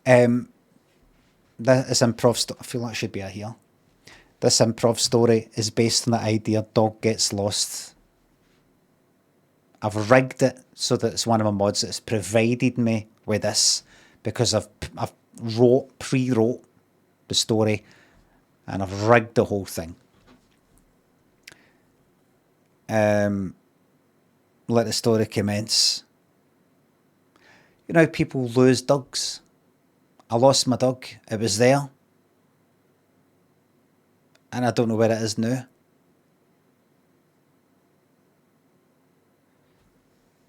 This improv I feel like it should be a here. This improv story is based on the idea dog gets lost. I've rigged it so that it's one of my mods that's provided me with this because I've pre-wrote the story and I've rigged the whole thing. Let the story commence. You know how people lose dogs? I lost my dog. It was there. And I don't know where it is now.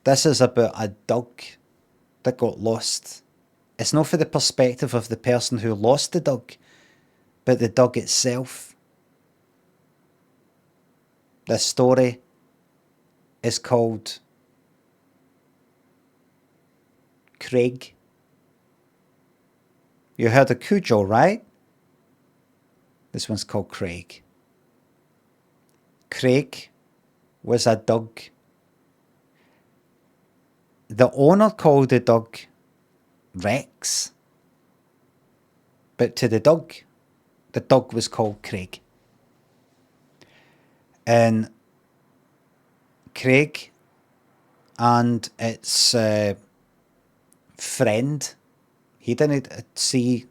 This is about a dog that got lost. It's not for the perspective of the person who lost the dog, but the dog itself. The story is called Craig. You heard of Cujo, right? This one's called Craig. Craig was a dog. The owner called the dog Rex, but to the dog was called Craig. And Craig and its friend, he didn't see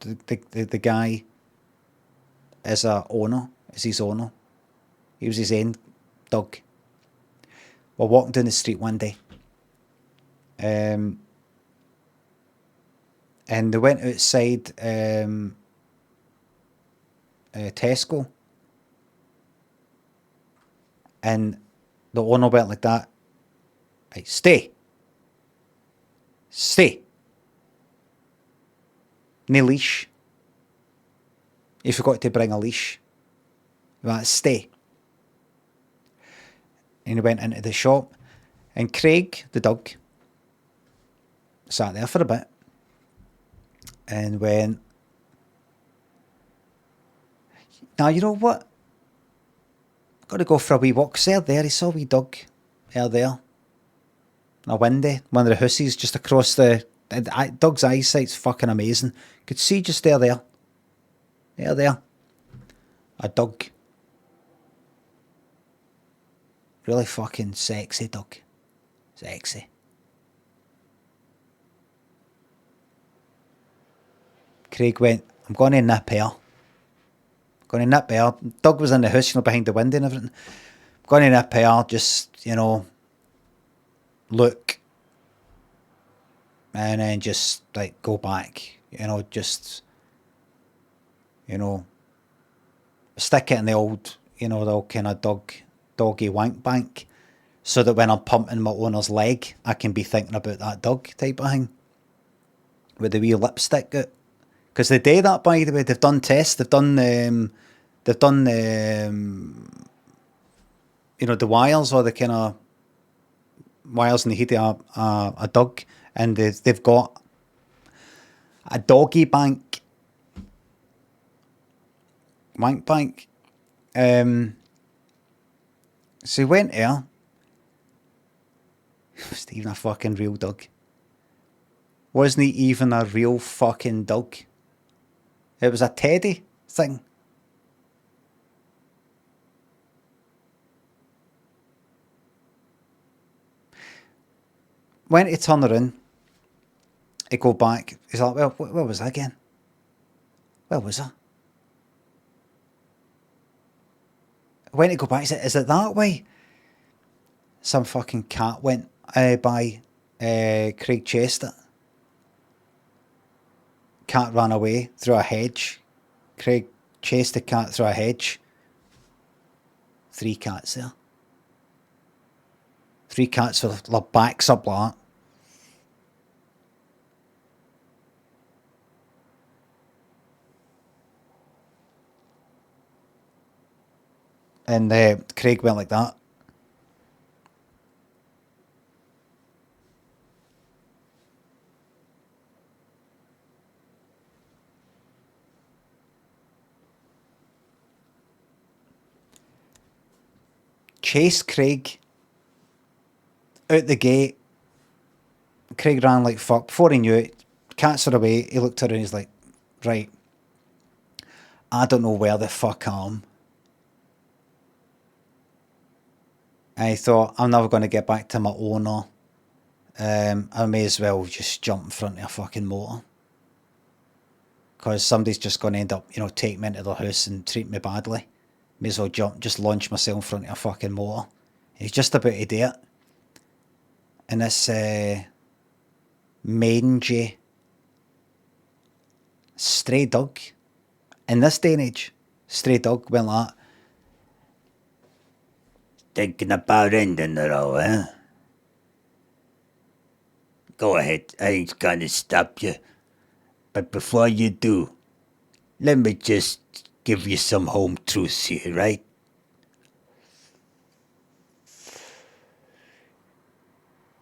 the guy as his owner. He was his own dog. We're walking down the street one day. And they went outside Tesco, and the owner went like that. Hey, stay. No leash. He forgot to bring a leash. He went, stay. And he went into the shop, and Craig, the dog, sat there for a bit and went, now you know what? I've got to go for a wee walk. Because there, he saw a wee dog there. A window, one of the houses just across the dog's eyesight's fucking amazing. Could see just there. There. A dog. Really fucking sexy dog. Sexy. Craig went, I'm going to nip here. Dog was in the house, behind the window and everything. I'm going to nip here, just, look. And then just, like, go back. Stick it in the old kind of doggy wank bank. So that when I'm pumping my owner's leg, I can be thinking about that dog type of thing. With the wee lipstick out. Because they do that, by the way. They've done tests. They've done the wires, or the kind of wires in the head of a dog, and they've got a doggy bank, wank bank. So he went there. It wasn't even a fucking real dog. Wasn't he even a real fucking dog? It was a teddy thing. When he turned around, he go back. He's like, well, where was I again? Where was I? When he go back, he said, is it that way? Some fucking cat went by. Craig chased it. Cat ran away through a hedge. Craig chased the cat through a hedge. 3 cats there. 3 cats with their backs up like that. And Craig went like that. Chased Craig out the gate. Craig ran like fuck. Before he knew it, cats are away. He looked around, he's like, right, I don't know where the fuck I am. I thought, I'm never going to get back to my owner. I may as well just jump in front of a fucking motor. Because somebody's just going to end up, taking me into their house and treat me badly. May as well just launch myself in front of a fucking motor. He's just about to do it. And this mangy, stray dog, in this day and age, stray dog went like that. Thinking about ending it all, eh? Go ahead, I ain't gonna stop you. But before you do, let me just give you some home truths here, right?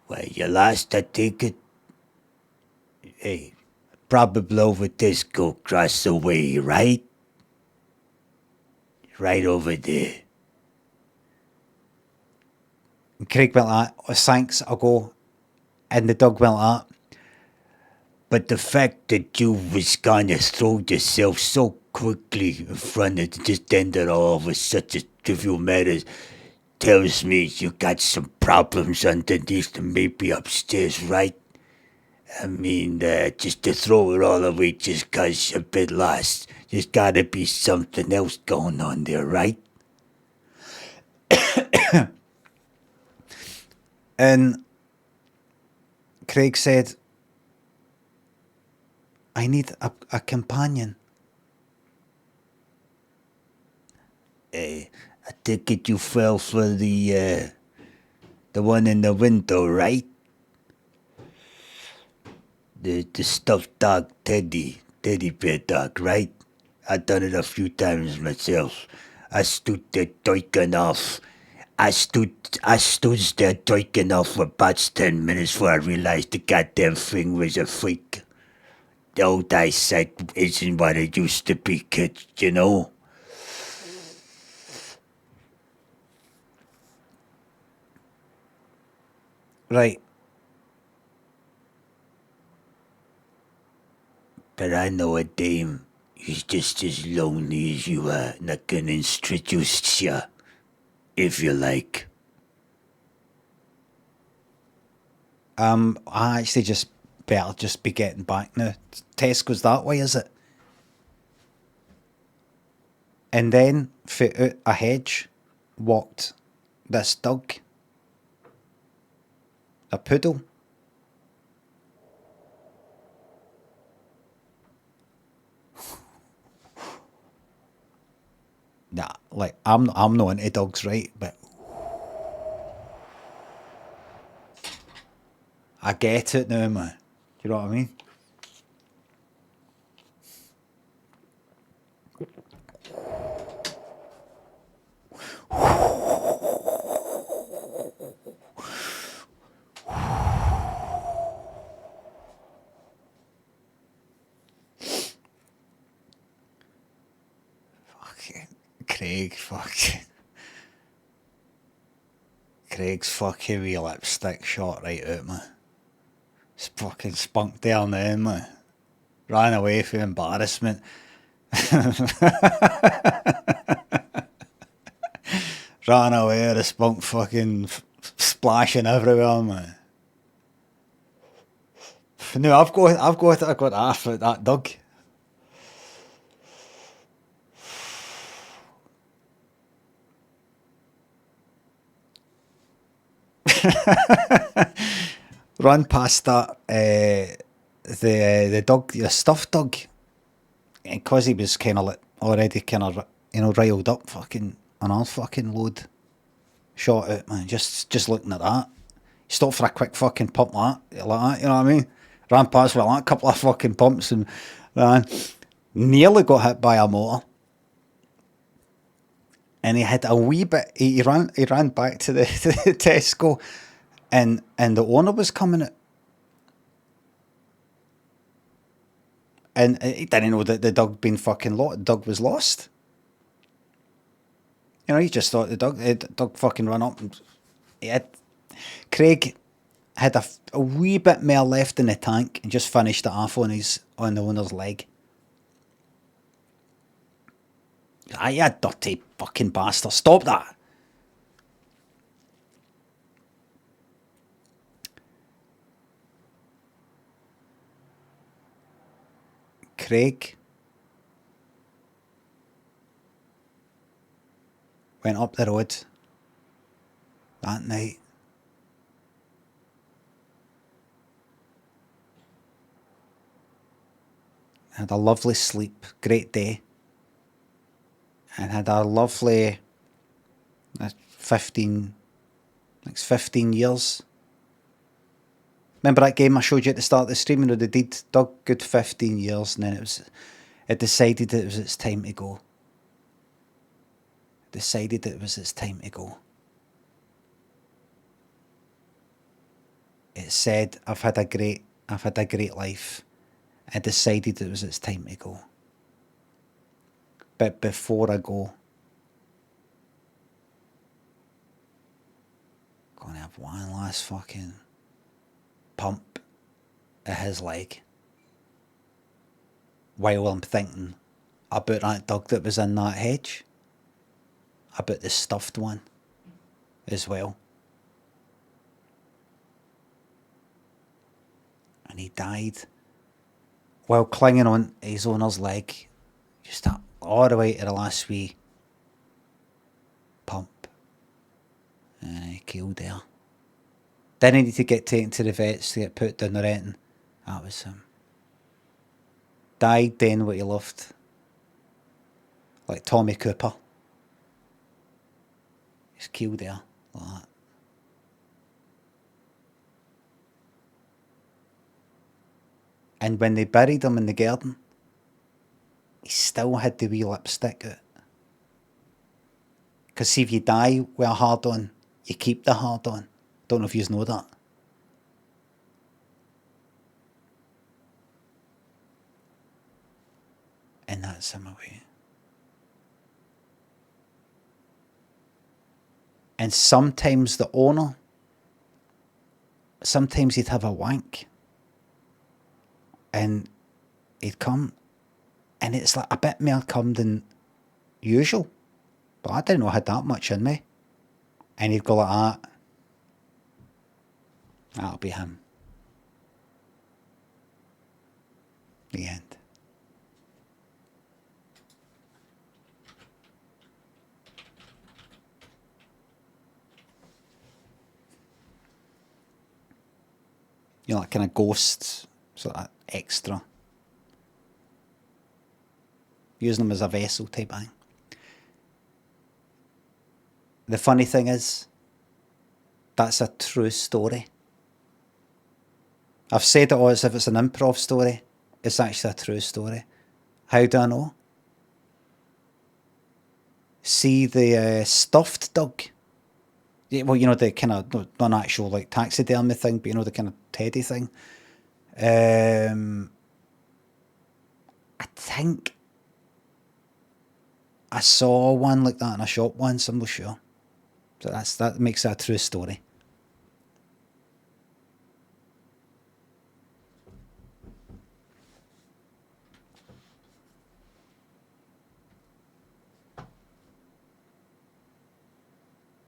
Well, you lost, I take it? Hey, probably over this go across the way, right? Right over there. And Craig went like that. Oh, thanks, I'll go. And the dog went like that. But the fact that you was gonna throw yourself so quickly in front of just end it all with such a trivial matter tells me you got some problems underneath and maybe upstairs, right? I mean, just to throw it all away just 'cause you're a bit lost. There's gotta be something else going on there, right? And Craig said, I need a companion. I take it you fell for the one in the window, right? The stuffed dog teddy bear dog, right? I've done it a few times myself. I stood there doiking off. I stood there doiking off for about 10 minutes before I realized the goddamn thing was a freak. The old eyesight isn't what it used to be, kids, you know? Right. But I know a dame who's just as lonely as you are, and I can introduce you, if you like. I actually just better just be getting back now. Tesco's that way, is it? And then, out a hedge, walked this dog. A poodle. Nah, like, I'm not into dogs, right? But I get it now, man. Do you know what I mean? Craig's fucking wee lipstick shot right out, man. It's fucking spunk there now, man. Ran away from embarrassment. Ran away, the spunk fucking splashing everywhere, man. No, I've got after that dog. Run past that the dog, the stuffed dog, and cause he was kind of like already kind of riled up, fucking another fucking load shot out, man. Just looking at that, he stopped for a quick fucking pump like that, you know what I mean? Ran past with like a couple of fucking pumps and ran, nearly got hit by a motor. And he had a wee bit. He ran back to the Tesco, and the owner was coming out, and he didn't know that the dog been fucking lost. The dog was lost. He just thought the dog fucking ran up, and he had Craig. had a wee bit more left in the tank and just finished it off on the owner's leg. Ah, you dirty fucking bastard. Stop that. Craig went up the road that night. Had a lovely sleep, great day. And had a lovely 15 years. Remember that game I showed you at the start of the stream? You know, they did Doug good 15 years, and then it decided that it was its time to go. Decided that it was its time to go. It said, I've had a great life. I decided it was its time to go. But before I go, I'm gonna have one last fucking pump at his leg while I'm thinking about that dog that was in that hedge, about the stuffed one as well. And he died while clinging on his owner's leg, just all the way to the last wee pump. And he killed there. Then he needed to get taken to the vets to get put down or anything. That was him. Died doing what he loved. Like Tommy Cooper. He's killed there, like that. And when they buried him in the garden, he still had the wee lipstick out. Because see, if you die with a hard on, you keep the hard on. Don't know if you know that. And that's him away. And sometimes the owner, sometimes he'd have a wank. And he'd come, and it's like a bit more cum than usual. But I didn't know I had that much in me. And he'd go like that. That'll be him. The end. You know, that kind of ghost, sort of extra. Using them as a vessel type thing. The funny thing is, that's a true story. I've said it all as if it's an improv story. It's actually a true story. How do I know? See the stuffed dog? Yeah, well, you know, the kind of, not an actual like taxidermy thing, but you know, the kind of teddy thing. I think I saw one like that in a shop once, I'm not sure. So that makes it a true story.